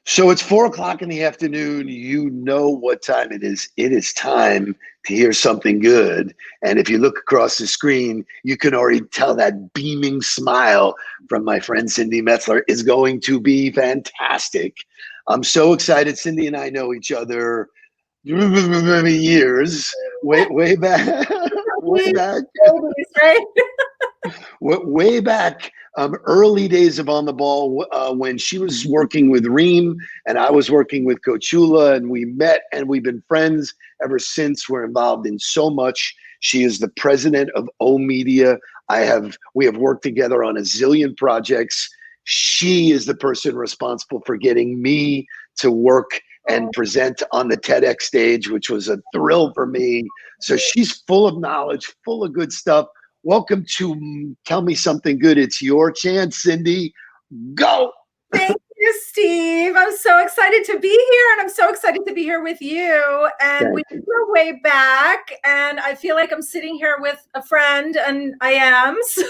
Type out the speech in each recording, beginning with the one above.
So it's 4 o'clock in the afternoon. You know what time it is. It is time to hear something good. And if you look across the screen, you can already tell that beaming smile from my friend Cindy Metzler is going to be fantastic. I'm so excited. Cindy and I know each other years, way back, way back. Right? Way back, early days of On the Ball, when she was working with Reem and I was working with Coachula, and we met and we've been friends ever since. We're involved in so much. She is the president of O Media. We have worked together on a zillion projects. She is the person responsible for getting me to work and present on the Tedx stage, which was a thrill for me. So she's full of knowledge, full of good stuff. Welcome to Tell Me Something Good. It's your chance, Cindy. Go. Thank you, Steve. I'm so excited to be here, and I'm so excited to be here with you. And we go way back, and I feel like I'm sitting here with a friend, and I am. So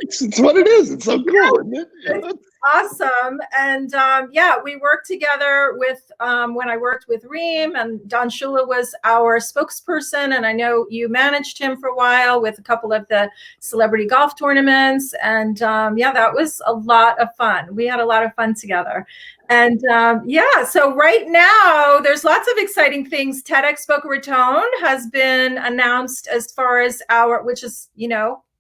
it's what it is. It's so cool, isn't it? It's awesome. And yeah, we worked together with when I worked with Reem, and Don Shula was our spokesperson, and I know you managed him for a while with a couple of the celebrity golf tournaments. And yeah, that was a lot of fun. We had a lot of fun together. And yeah, so right now there's lots of exciting things. Tedx Boca Raton has been announced as far as which is,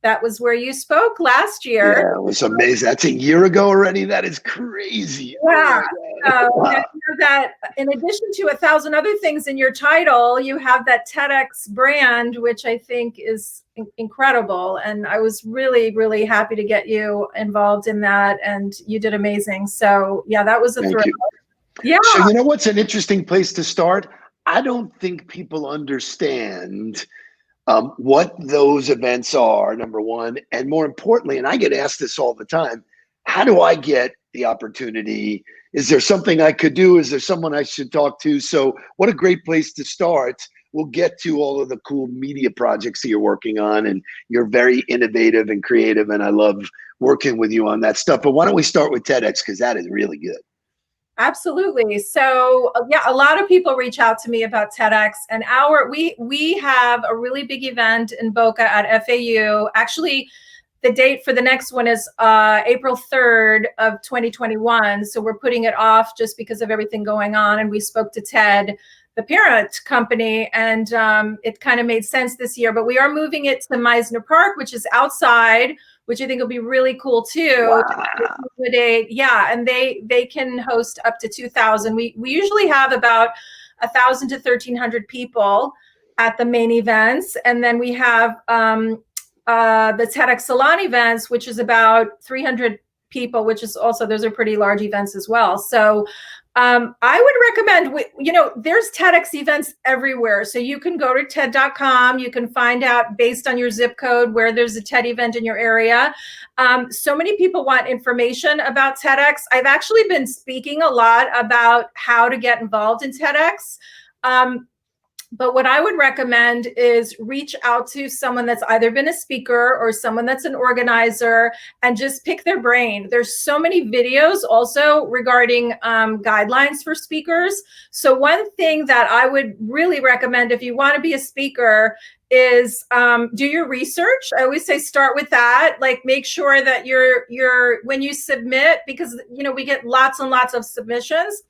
that was where you spoke last year. Yeah, it was amazing. That's a year ago already. That is crazy. Yeah. Wow. That in addition to 1,000 other things in your title, you have that Tedx brand, which I think is incredible. And I was really, really happy to get you involved in that. And you did amazing. So yeah, that was a thrill. Yeah. So you know what's an interesting place to start? I don't think people understand what those events are, number one, and more importantly, and I get asked this all the time, how do I get the opportunity? Is there something I could do? Is there someone I should talk to? So what a great place to start. We'll get to all of the cool media projects that you're working on, and you're very innovative and creative, and I love working with you on that stuff. But why don't we start with TEDx, because that is really good. Absolutely. So yeah, a lot of people reach out to me about TEDx, and we have a really big event in Boca at FAU. Actually, the date for the next one is April 3rd of 2021. So we're putting it off just because of everything going on. And we spoke to Ted, the parent company, and it kind of made sense this year. But we are moving it to Meisner Park, which is outside, which I think will be really cool too. Wow. Yeah, and they can host up to 2,000. We usually have about 1,000 to 1,300 people at the main events, and then we have the TEDx Salon events, which is about 300 people, which is also, those are pretty large events as well. So I would recommend, there's TEDx events everywhere. So you can go to TED.com. You can find out based on your zip code where there's a TED event in your area. So many people want information about TEDx. I've actually been speaking a lot about how to get involved in TEDx. But what I would recommend is reach out to someone that's either been a speaker or someone that's an organizer and just pick their brain. There's so many videos also regarding guidelines for speakers. So one thing that I would really recommend if you want to be a speaker is do your research. I always say start with that. Like make sure that you're when you submit, because we get lots and lots of submissions.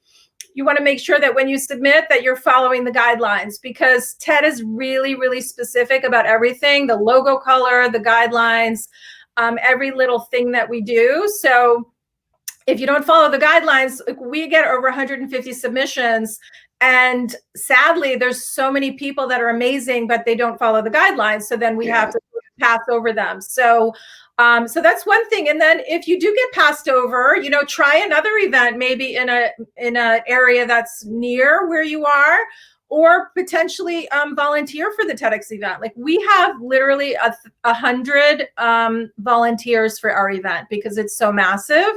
You want to make sure that when you submit that you're following the guidelines, because TED is really, really specific about everything, the logo color, the guidelines, every little thing that we do. So if you don't follow the guidelines, we get over 150 submissions. And sadly, there's so many people that are amazing, but they don't follow the guidelines. So then we have to pass over them. So that's one thing. And then if you do get passed over, try another event, maybe in a area that's near where you are, or potentially volunteer for the TEDx event. Like we have literally 100 volunteers for our event because it's so massive.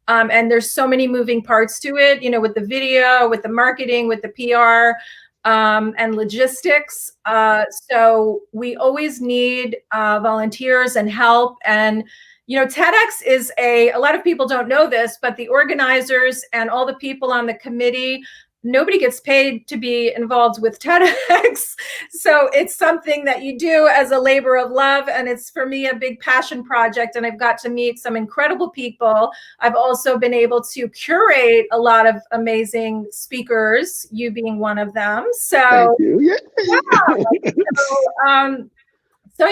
And there's so many moving parts to it, with the video, with the marketing, with the PR, and logistics. So we always need volunteers and help. And TEDx is a lot of people don't know this, but the organizers and all the people on the committee, nobody gets paid to be involved with TEDx. So it's something that you do as a labor of love. And it's, for me, a big passion project. And I've got to meet some incredible people. I've also been able to curate a lot of amazing speakers, you being one of them. So, thank you.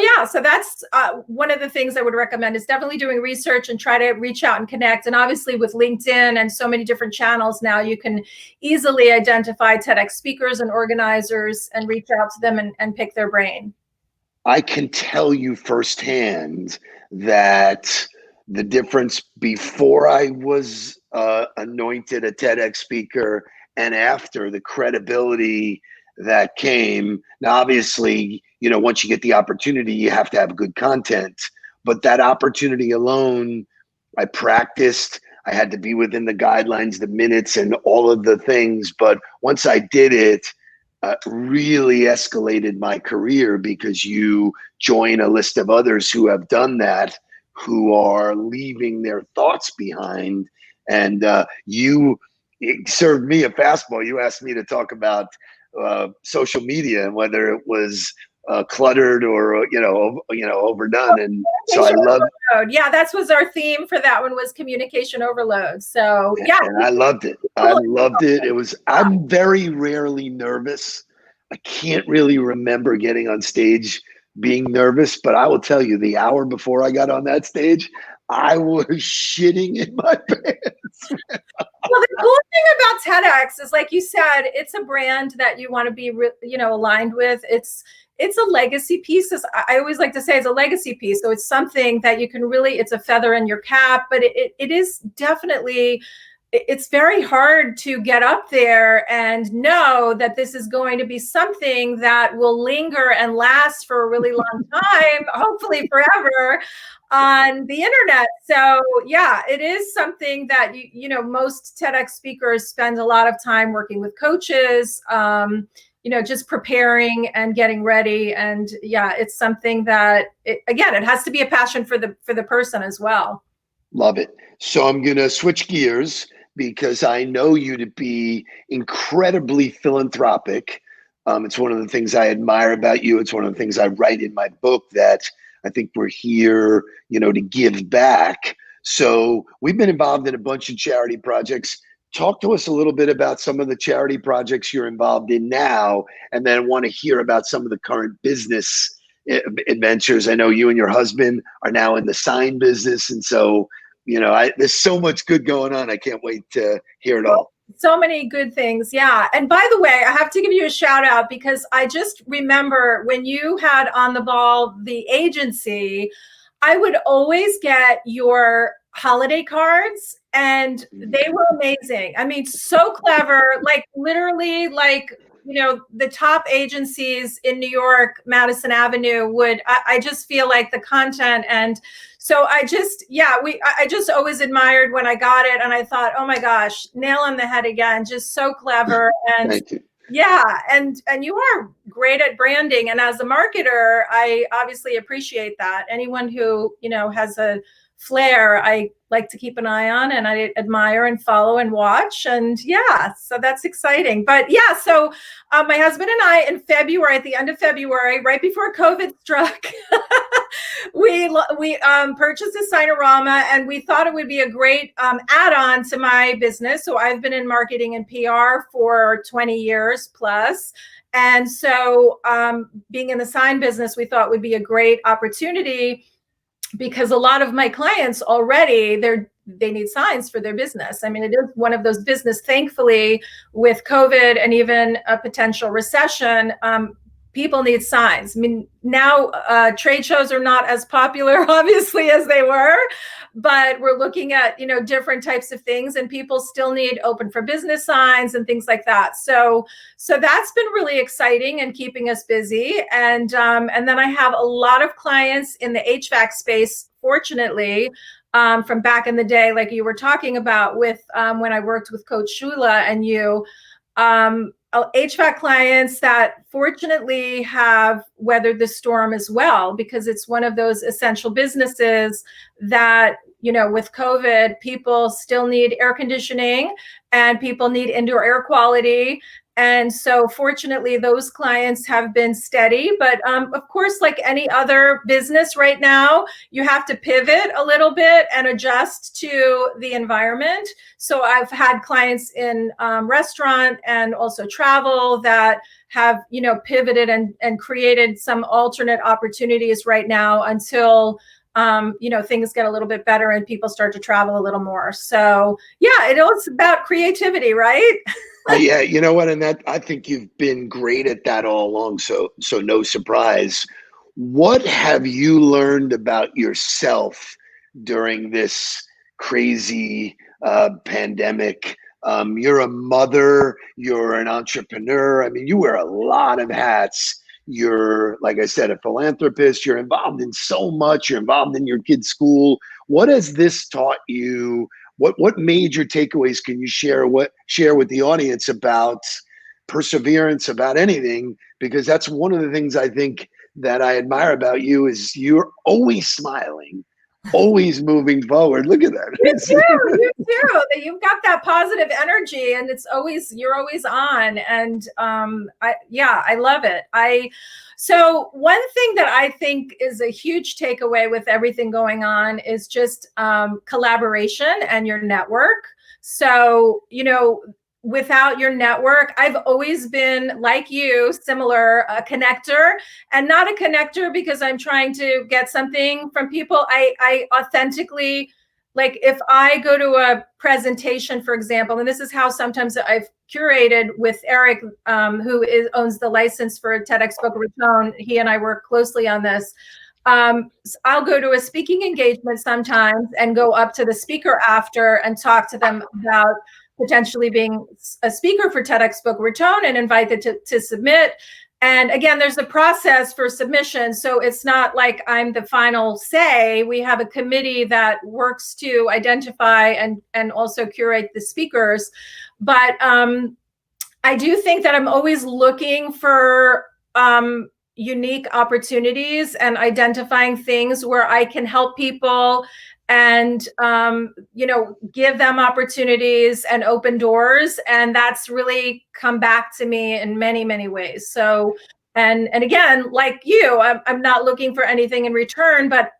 yeah. So that's one of the things I would recommend is definitely doing research and try to reach out and connect. And obviously with LinkedIn and so many different channels now, you can easily identify TEDx speakers and organizers and reach out to them and pick their brain. I can tell you firsthand that the difference before I was anointed a TEDx speaker and after, the credibility that came. Now, obviously, once you get the opportunity, you have to have good content. But that opportunity alone, I practiced. I had to be within the guidelines, the minutes, and all of the things. But once I did it, really escalated my career, because you join a list of others who have done that, who are leaving their thoughts behind. And you served me a fastball. You asked me to talk about social media and whether it was cluttered or overdone. And so I love. Yeah, that was our theme for that one, was communication overload. So yeah, and I loved it. I loved it. I'm very rarely nervous. I can't really remember getting on stage being nervous, but I will tell you, the hour before I got on that stage, I was shitting in my pants. Well, the cool thing about TEDx is, like you said, it's a brand that you want to be, aligned with. It's a legacy piece. I always like to say it's a legacy piece. So it's something that you can really, it's a feather in your cap, but it is definitely, it's very hard to get up there and know that this is going to be something that will linger and last for a really long time, hopefully forever, on the internet. So yeah, it is something that most TEDx speakers spend a lot of time working with coaches, just preparing and getting ready. And yeah, it's something that it has to be a passion for the person as well. Love it. So I'm going to switch gears, because I know you to be incredibly philanthropic. It's one of the things I admire about you. It's one of the things I write in my book, that I think we're here, to give back. So we've been involved in a bunch of charity projects. Talk to us a little bit about some of the charity projects you're involved in now, and then I want to hear about some of the current business adventures. I know you and your husband are now in the sign business, and so there's so much good going on. I can't wait to hear it all. So many good things. Yeah. And by the way, I have to give you a shout out, because I just remember when you had On the Ball, the agency, I would always get your holiday cards, and they were amazing. I mean, so clever, like literally the top agencies in New York, Madison Avenue I just feel like the content. And so I just always admired when I got it, and I thought, oh my gosh, nail on the head again, just so clever. And Thank you. yeah, and you are great at branding, and as a marketer, I obviously appreciate that. Anyone who has a flair, I like to keep an eye on, and I admire and follow and watch. And yeah, so that's exciting. But yeah, so my husband and I, in February, at the end of February, right before COVID struck, we purchased a Signorama, and we thought it would be a great add-on to my business. So I've been in marketing and PR for 20 years plus. And so being in the sign business, we thought would be a great opportunity, because a lot of my clients already, they need signs for their business. I mean, it is one of those business, thankfully, with COVID and even a potential recession, people need signs. I mean, now trade shows are not as popular, obviously, as they were, but we're looking at, different types of things, and people still need open for business signs and things like that. So that's been really exciting and keeping us busy. And then I have a lot of clients in the HVAC space, fortunately, from back in the day, like you were talking about with when I worked with Coach Shula and you. HVAC clients that fortunately have weathered the storm as well, because it's one of those essential businesses that, with COVID, people still need air conditioning and people need indoor air quality. And so fortunately, those clients have been steady. But of course, like any other business right now, you have to pivot a little bit and adjust to the environment. So I've had clients in restaurant and also travel that have, pivoted and created some alternate opportunities right now until things get a little bit better and people start to travel a little more. So yeah, it's about creativity, right? Yeah, you know what? And that, I think you've been great at that all along. So no surprise. What have you learned about yourself during this crazy pandemic? You're a mother, you're an entrepreneur. I mean, you wear a lot of hats. You're, like I said, a philanthropist. You're involved in so much. You're involved in your kids' school. What has this taught you? What major takeaways can you share with the audience about perseverance, about anything? Because that's one of the things I think that I admire about you is you're always smiling, always moving forward. Look at that. You too. You've got that positive energy, and you're always on. And I love it. So one thing that I think is a huge takeaway with everything going on is just collaboration and your network. So, without your network, I've always been like you, similar, a connector, and not a connector because I'm trying to get something from people. I authentically, like if I go to a presentation, for example, and this is how sometimes I've curated with Eric, who owns the license for Tedx Boca Raton. He and I work closely on this. I'll go to a speaking engagement sometimes and go up to the speaker after and talk to them about potentially being a speaker for Tedx Boca Raton and invite them to submit. And again, there's a process for submission. So it's not like I'm the final say. We have a committee that works to identify and also curate the speakers. But I do think that I'm always looking for unique opportunities and identifying things where I can help people and give them opportunities and open doors. And that's really come back to me in many, many ways. So, and again, like you, I'm not looking for anything in return, but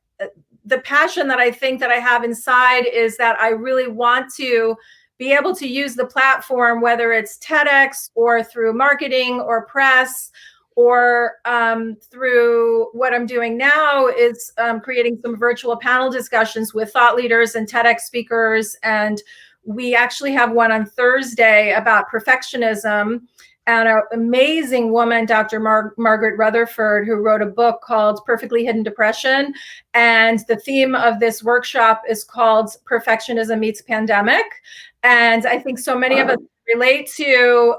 the passion that I think that I have inside is that I really want to be able to use the platform, whether it's TEDx or through marketing or press, or through what I'm doing now is creating some virtual panel discussions with thought leaders and TEDx speakers. And we actually have one on Thursday about perfectionism, and an amazing woman, Dr. Margaret Rutherford, who wrote a book called Perfectly Hidden Depression. And the theme of this workshop is called Perfectionism Meets Pandemic. And I think so many of us relate to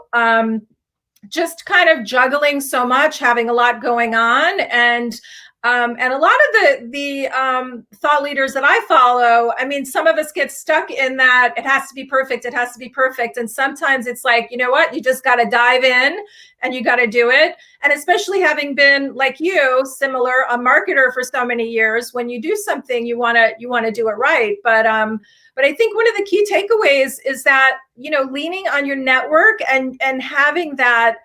just kind of juggling so much, having a lot going on. And a lot of the thought leaders that I follow, I mean, some of us get stuck in that it has to be perfect. It has to be perfect. And sometimes it's like, you know what, you just got to dive in and you got to do it. And especially having been like you, similar, a marketer for so many years, when you do something, you want to do it right. But I think one of the key takeaways is that, leaning on your network and having that,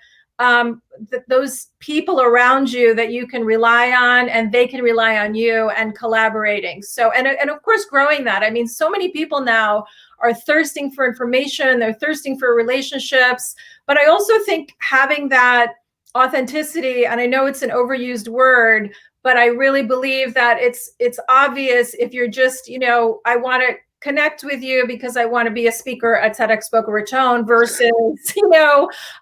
those people around you that you can rely on and they can rely on you, and collaborating. So, and of course, growing that. I mean, so many people now are thirsting for information. They're thirsting for relationships. But I also think having that authenticity, and I know it's an overused word, but I really believe that it's obvious if you're just, I want to connect with you because I want to be a speaker at Tedx Boca Raton versus,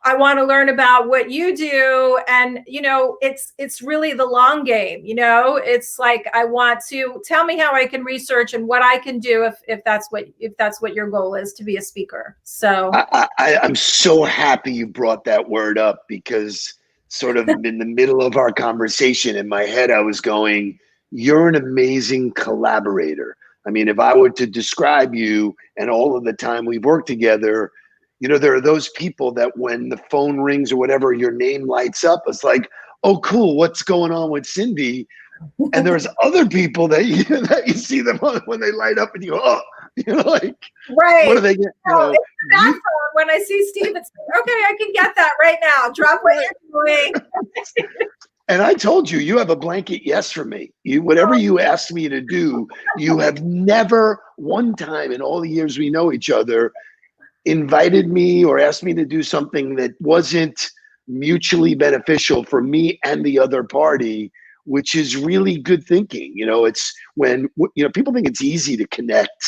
I want to learn about what you do. And, it's really the long game, it's like, I want to tell me how I can research and what I can do if that's what your goal is, to be a speaker. So I'm so happy you brought that word up, because sort of in the middle of our conversation in my head, I was going, you're an amazing collaborator. I mean, if I were to describe you and all of the time we've worked together, there are those people that when the phone rings or whatever, your name lights up. It's like, oh, cool, what's going on with Cindy? And there's other people that you see them when they light up and you go, oh, like, right. What do they get? No, it's the background. When I see Steve, it's like, okay, I can get that right now. Drop what you're doing. And I told you, you have a blanket yes for me. Whatever you asked me to do, you have never one time in all the years we know each other invited me or asked me to do something that wasn't mutually beneficial for me and the other party, which is really good thinking. It's when, people think it's easy to connect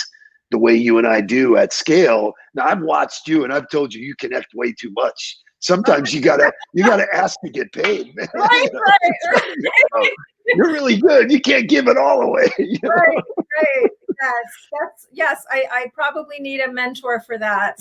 the way you and I do at scale. Now, I've watched you and I've told you connect way too much. Sometimes you gotta ask to get paid, man. Right. You're really good. You can't give it all away. Right. Yes. I probably need a mentor for that.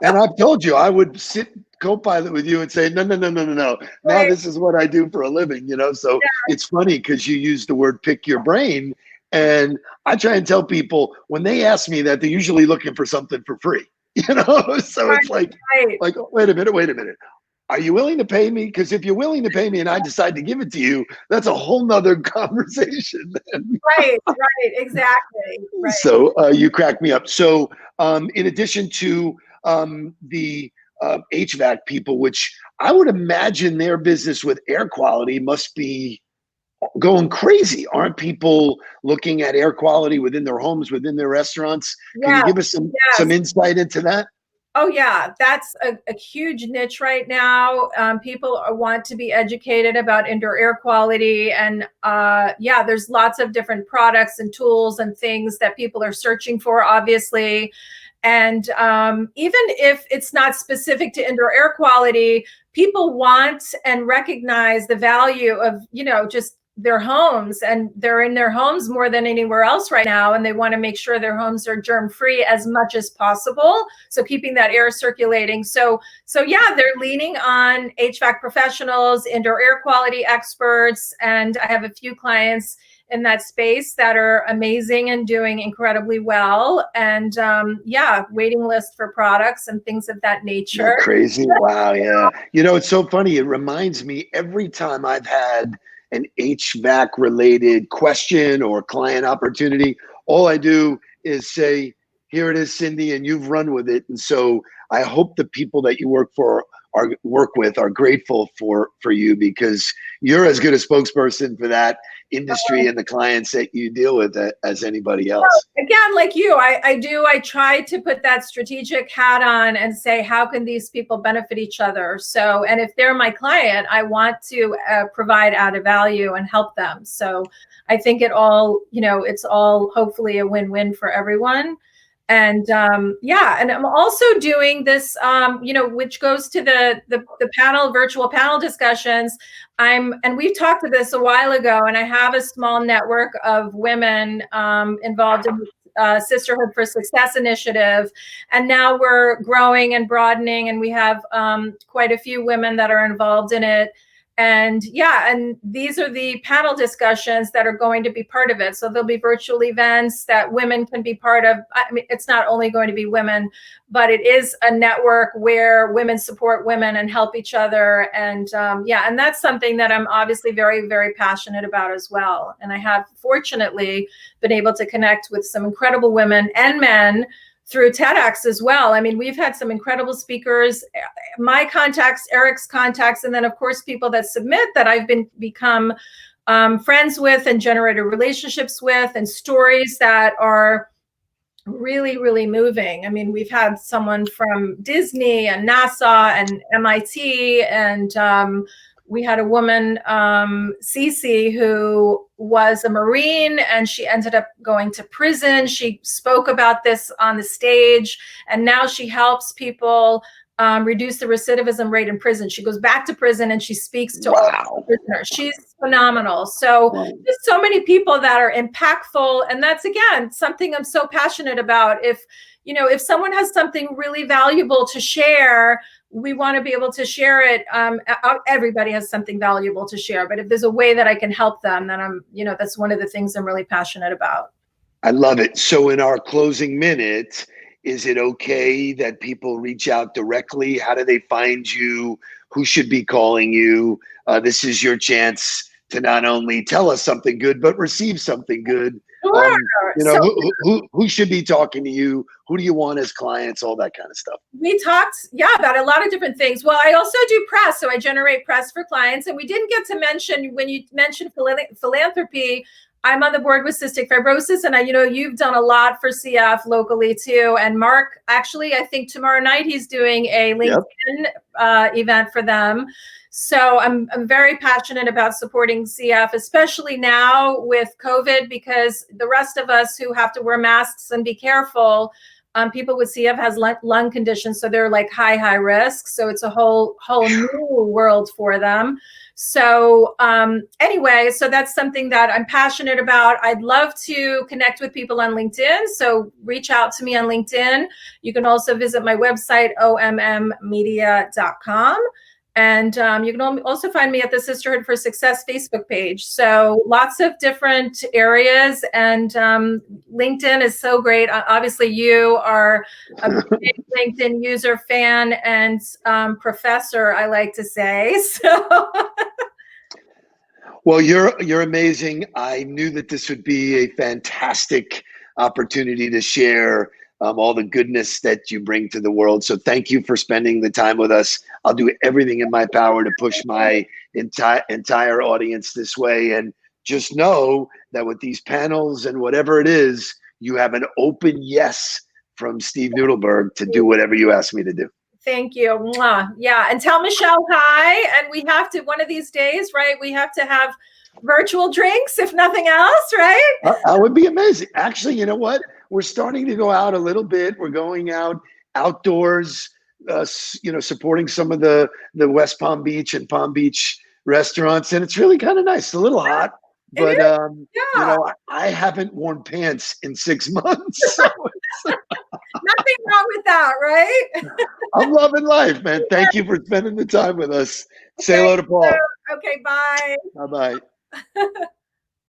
And I've told you, I would sit co-pilot with you and say, no. Now this is what I do for a living, So It's funny because you use the word pick your brain. And I try and tell people when they ask me that, they're usually looking for something for free. So it's like, wait a minute. Are you willing to pay me? Because if you're willing to pay me and I decide to give it to you, that's a whole nother conversation. Right, exactly. Right. So you crack me up. So in addition to the HVAC people, which I would imagine their business with air quality must be going crazy. Aren't people looking at air quality within their homes, within their restaurants? Can you give us some insight into that? Oh yeah, that's a huge niche right now. People want to be educated about indoor air quality, and there's lots of different products and tools and things that people are searching for, obviously. And even if it's not specific to indoor air quality, people want and recognize the value of, just their homes, and they're in their homes more than anywhere else right now. And they want to make sure their homes are germ-free as much as possible. So keeping that air circulating. So yeah, they're leaning on HVAC professionals, indoor air quality experts. And I have a few clients in that space that are amazing and doing incredibly well. And waiting list for products and things of that nature. Isn't that crazy? Wow. Yeah. It's so funny. It reminds me every time I've had an HVAC related question or client opportunity, all I do is say, here it is, Cindy, and you've run with it. And so I hope the people that you work with are grateful for you, because you're as good a spokesperson for that industry and the clients that you deal with as anybody else. Again, like you, I try to put that strategic hat on and say, how can these people benefit each other? So, and if they're my client, I want to provide added value and help them. So I think it's all hopefully a win-win for everyone. And and I'm also doing this, which goes to the virtual panel discussions. And we've talked to this a while ago, and I have a small network of women involved in the Sisterhood for Success initiative. And now we're growing and broadening, and we have quite a few women that are involved in it. And these are the panel discussions that are going to be part of it. So there'll be virtual events that women can be part of. I mean, it's not only going to be women, but it is a network where women support women and help each other. And and that's something that I'm obviously very, very passionate about as well. And I have fortunately been able to connect with some incredible women and men through Tedx as well. I mean, we've had some incredible speakers, my contacts, Eric's contacts, and then of course, people that submit that I've become friends with and generated relationships with, and stories that are really, really moving. I mean, we've had someone from Disney and NASA and MIT, and we had a woman, Cece, who was a Marine, and she ended up going to prison. She spoke about this on the stage, and now she helps people reduce the recidivism rate in prison. She goes back to prison and she speaks to all prisoners. She's phenomenal. So there's so many people that are impactful, and that's, again, something I'm so passionate about. If someone has something really valuable to share, we want to be able to share it. Everybody has something valuable to share, but if there's a way that I can help them, then that's one of the things I'm really passionate about. I love it. So in our closing minute, Is it okay that people reach out directly? How do they find you? Who should be calling you? This is your chance to not only tell us something good, but receive something good. Sure. You know, So who should be talking to you? Who do you want as clients? All that kind of stuff. we talked, yeah, about a lot of different things. Well, I also do press, so I generate press for clients. And we didn't get to mention, when you mentioned philanthropy, I'm on the board with cystic fibrosis, and you've done a lot for CF locally too. And Mark, actually, I think tomorrow night he's doing a LinkedIn event for them. So I'm very passionate about supporting CF, especially now with COVID, because the rest of us who have to wear masks and be careful, people with CF has lung conditions, so they're like high risk. So it's a whole new world for them. So anyway, so that's something that I'm passionate about. I'd love to connect with people on LinkedIn. So reach out to me on LinkedIn. You can also visit my website, ommmedia.com. And you can also find me at the Sisterhood for Success Facebook page. So lots of different areas, and LinkedIn is so great. Obviously, you are a big LinkedIn user, fan, and professor, I like to say. So. Well, you're amazing. I knew that this would be a fantastic opportunity to share all the goodness that you bring to the world. So thank you for spending the time with us. I'll do everything in my power to push my entire audience this way. And just know that with these panels and whatever it is, you have an open yes from Steve Nudelberg to do whatever you ask me to do. Thank you. Mwah. Yeah. And tell Michelle hi. And we have to, one of these days, right, we have to have virtual drinks, if nothing else, right? That would be amazing. Actually, you know what? We're starting to go out a little bit. We're going out outdoors, supporting some of the West Palm Beach and Palm Beach restaurants. And it's really kind of nice. It's a little hot, but I haven't worn pants in 6 months. So nothing wrong with that, right? I'm loving life, man. Thank you for spending the time with us. Say hello to Paul. Okay, bye. Bye-bye.